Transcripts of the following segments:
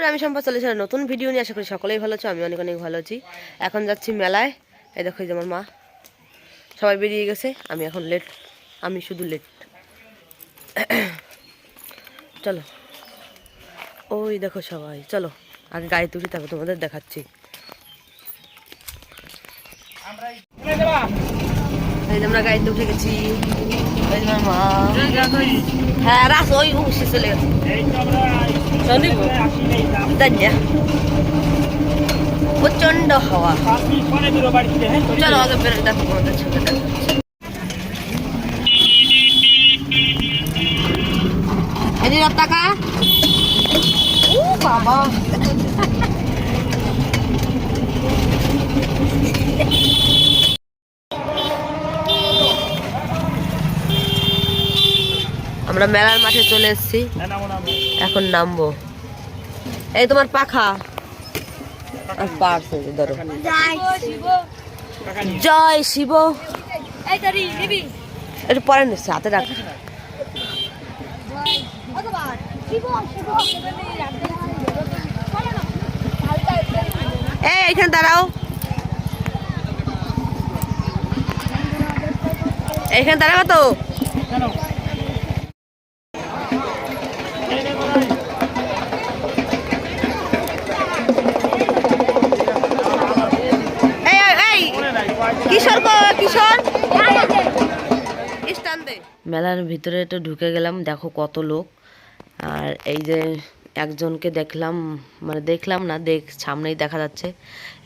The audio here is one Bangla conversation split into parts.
আমি সম্পা চলেছি নতুন ভিডিও নিয়ে। আশা করি সকলেই ভালো আছো, আমি অনেক অনেক ভালো আছি। এখন যাচ্ছি মেলায়। এই দেখো, এই যে আমার মা, সবাই বেরিয়ে গেছে, আমি এখন লেট, আমি শুধু লেট। চলো, ওই দেখো সবাই, চলো আগে গাড়ি তুলি, তারপর তোমাদের দেখাচ্ছি। এই যে আমরা গাড়িতে উঠে গেছি। হ্যাঁ রাস ওই অবশ্যই চলে গেছে। প্রচন্ড হাওয়া। চলো আগে বেরোয়, দেখো তোমাদের ছবি দেখাচ্ছি। এদিকে টাকা ও বাবা, আমরা মেলার মাঠে চলে এসেছি, এখন নামবো। এই তোমার পাখা ধরো। জয় শিব, একটু পরে নিচ্ছে, হাতে রাখ। এই এইখানে দাঁড়াও, এইখানে দাঁড়াবো তো। মেলার ভিতরে একটু ঢুকে গেলাম, দেখো কত লোক। আর এই যে একজনকে দেখলাম, মানে দেখলাম না, সামনেই দেখা যাচ্ছে।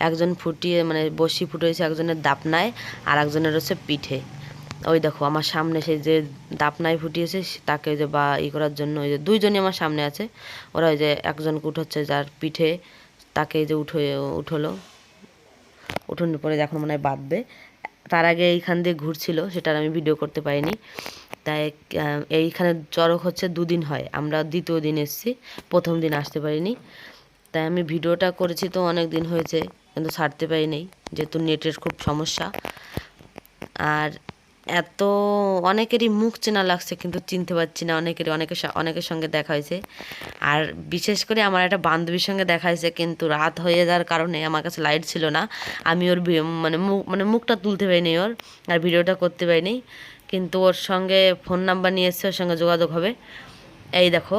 একজন ফুটিয়ে মানে বসি ফুটিয়েছে একজনের দাপনায়, আর একজনের হচ্ছে পিঠে। ওই দেখো আমার সামনে সেই যে দাপনায় ফুটিয়েছে তাকে যে বা করার জন্য ওই যে দুইজনই আমার সামনে আছে। ওরা ওই যে একজনকে উঠাচ্ছে, যার পিঠে, তাকে যে উঠলো, উঠোনের পরে এখন মনে হয় বাঁধবে। তার আগে এইখান দিয়ে ঘুরছিল, সেটার আমি ভিডিও করতে পারিনি। তাই এইখানে চড়ক হচ্ছে দুদিন হয়, আমরা দ্বিতীয় দিন এসেছি, প্রথম দিন আসতে পারিনি। তাই আমি ভিডিওটা করেছি তো অনেক দিন হয়েছে, কিন্তু ছাড়তে পারিনি যেহেতু নেটের খুব সমস্যা। আর এত অনেকেরই মুখ চেনা লাগছে, কিন্তু চিনতে পারছি না অনেকেরই, অনেকের সঙ্গে দেখা হয়েছে। আর বিশেষ করে আমার একটা বান্ধবীর সঙ্গে দেখা হয়েছে, কিন্তু রাত হয়ে যাওয়ার কারণে আমার কাছে লাইট ছিল না, আমি ওর মানে মুখটা তুলতে পারিনি ওর, আর ভিডিওটা করতে পারিনি। কিন্তু ওর সঙ্গে ফোন নাম্বার নিয়ে এসছে, ওর সঙ্গে যোগাযোগ হবে। এই দেখো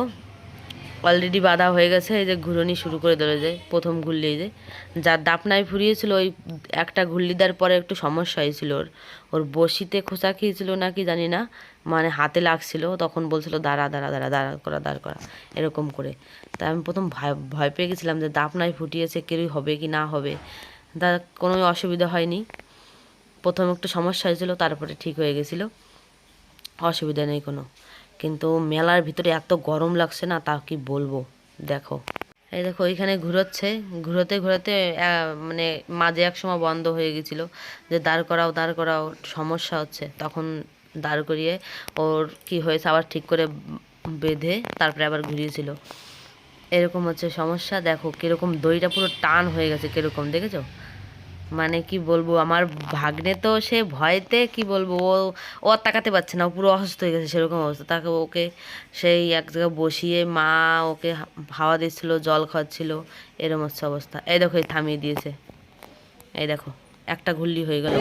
অলরেডি বাঁধা হয়ে গেছে, এই যে ঘুরনি শুরু করে দিল, যে প্রথম ঘুরলি, এই যে যার দাপনায় ফুরিয়েছিল, ওই একটা ঘুরলি দেওয়ার পরে একটু সমস্যা হয়েছিল, ওর বসিতে খোঁচা খেয়েছিল নাকি জানি না, মানে হাতে লাগছিল, তখন বলছিল দাঁড়া দাঁড়া দাঁড়া দাঁড়া করা দাঁড় করা এরকম করে। তাই আমি প্রথম ভয় পেয়ে গেছিলাম যে দাপনায় ফুটিয়েছে, কেউই হবে কি না হবে। তা কোনো অসুবিধা হয়নি, প্রথম একটু সমস্যা হয়েছিল, তারপরে ঠিক হয়ে গেছিলো, অসুবিধা নেই কোনো। কিন্তু মেলার ভিতরে এত গরম লাগছে না, তা কি বলবো। দেখো এই দেখো ওইখানে ঘুরোচ্ছে, ঘুরোতে ঘুরোতে মানে মাঝে এক সময় বন্ধ হয়ে গেছিলো, যে দাঁড় করাও দাঁড় করাও, সমস্যা হচ্ছে, তখন দাঁড় করিয়ে ওর কি হয়েছে আবার ঠিক করে বেঁধে তারপরে আবার ঘুরিয়েছিল। এরকম হচ্ছে সমস্যা। দেখো কীরকম দড়িটা পুরো টান হয়ে গেছে, কীরকম দেখেছো, মানে কি বলবো। আমার ভাগ্নে তো সে ভয়তে কি বলবো, ও তাকাতে পারছে না, ও পুরো অসুস্থ হয়ে গেছে, সেরকম অবস্থা। তাকে ওকে সেই এক জায়গায় বসিয়ে মা ওকে হাওয়া দিচ্ছিল, জল খাওয়াচ্ছিল, এরকম হচ্ছে অবস্থা। এই দেখো এই থামিয়ে দিয়েছে, এই দেখো একটা ঘুরলি হয়ে গেল।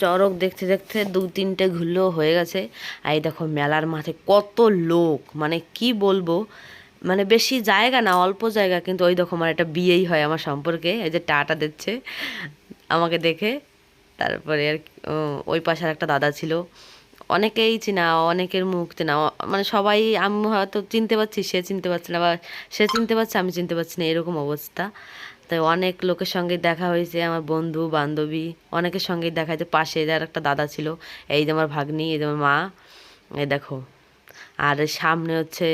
চড়ক দেখতে দেখতে 2-3টে ঘুরলেও হয়ে গেছে। আর এই দেখো মেলার মাঠে কত লোক, মানে কি বলবো, মানে বেশি জায়গা না, অল্প জায়গা, কিন্তু ওই দেখো আমার একটা বিয়েই হয় আমার সম্পর্কে, এই যে টাটা দিচ্ছে আমাকে দেখে। তারপরে আর ওই পাশে আর একটা দাদা ছিল, অনেকেই চেনা, অনেকের মুখ চেনা, মানে সবাই, আমি হয়তো চিনতে পারছি, সে চিনতে পারছে না, বা সে চিনতে পারছে আমি চিনতে পারছি না, এরকম অবস্থা। তাই অনেক লোকের সঙ্গে দেখা হয়েছে, আমার বন্ধু বান্ধবী অনেকের সঙ্গেই দেখা হয়েছে। পাশে যার একটা দাদা ছিল, এই যে আমার ভাগ্নি, এই যে আমার মা, এই দেখো। আর সামনে হচ্ছে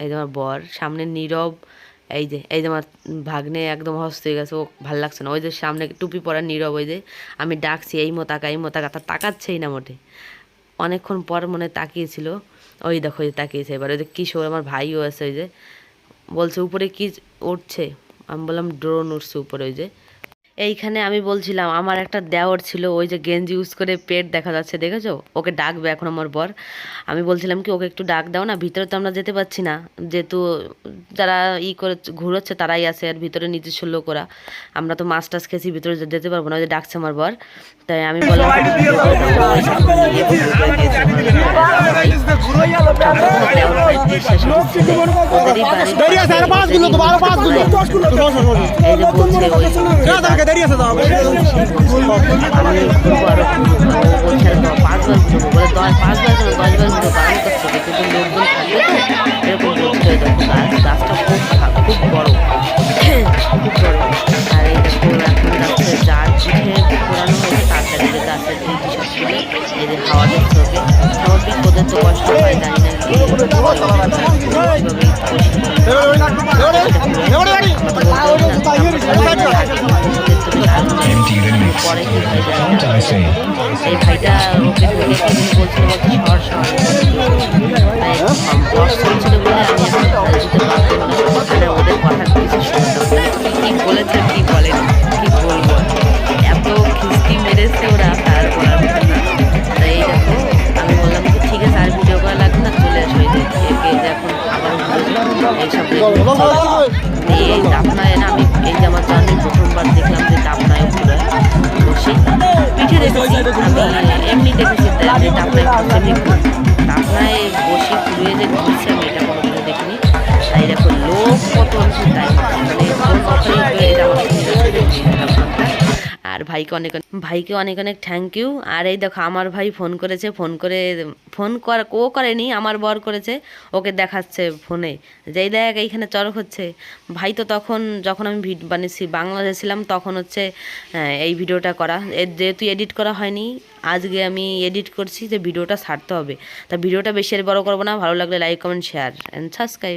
এই যে আমার বর, সামনে নীরব, এই যে আমার ভাগ্নে একদম হস্ত হয়ে গেছে, ও ভালো লাগছে না। ওই যে সামনে টুপি পরা নীরব, ওই যে আমি ডাকছি এই মোতাকা তার তাকাচ্ছেই না মোটে, অনেকক্ষণ পর মনে তাকিয়েছিল। ওই দেখো ওই তাকিয়েছে এবার, ওই যে কিশোর আমার ভাইও আছে, ওই যে বলছে উপরে কি উঠছে, আমি বললাম ড্রোন উঠছে উপরে। ওই যে এইখানে আমি বলছিলাম আমার একটা দেওর ছিল, ওই যে গেঞ্জি ইউজ করে পেট দেখা যাচ্ছে, দেখেছো? ওকে ডাকবে এখন আমার বর। আমি বলছিলাম কি ওকে একটু ডাক দাও না, ভিতরে তো আমরা যেতে পারছি না, যেহেতু যারা করে ঘুরোচ্ছে তারাই আছে, আর ভিতরে নিজস্ব লোক ওরা, আমরা তো মাছ টাছ খেয়েছি, ভিতরে যেতে পারবো না। ওই যে ডাকছে আমার বর, তাই আমি বললাম গাছটা খুব বড়, খুব বড়। আর এই দেখো এখন গাছে যার পিঠে ঘোরানো হয়েছে তার চারিদিকে গাছের এই সবগুলো এই যে হাওয়া দিচ্ছে ওকে। স্বাভাবিক ওদের তো কষ্ট হয়, জানি না কি পরে কি ভাই জানি না। এই ভাইটা ওকে বলছিল শহর শহর চলছিল বলে আমি ওদের কথা কিছু শুনতাম, কি বলেছে কি বলেন কি বলবো, এত খিস্তি মেরেছে ওরা তার বলার মতো না। তাই এই দেখো আমি বললাম যে ঠিক আছে আর ভিডিও করা লাগবে না, চলে আসো। এই যে এখন আবার এইসব এই দাপনায় না, আমি এই যে আমার জানি প্রথমবার দেখলাম যে দাপনায় ঘুরে বসে পিঠে দেখেছি, আমি এমনি দেখেছি যে দাপনায় দাপনায় বসে ঘুরে যে ঘুরছে আমি এটা কোনো কিছু দেখিনি। তাই দেখো লোক কত আছে, তাই আর ভাইকে অনেক অনেক থ্যাংক ইউ। আর এই দেখো আমার ভাই ফোন করেছে, ও করেনি, আমার বর করেছে, ওকে দেখাচ্ছে ফোনে যেই দেখ এইখানে চড়ক হচ্ছে। ভাই তো তখন যখন আমি বানিয়েছি বাংলাদেশে ছিলাম তখন হচ্ছে এই ভিডিওটা করা, যেহেতু এডিট করা হয়নি, আজকে আমি এডিট করছি যে ভিডিওটা ছাড়তে হবে। তা ভিডিওটা বেশি আর বড় করবো না, ভালো লাগলে like comment share and subscribe.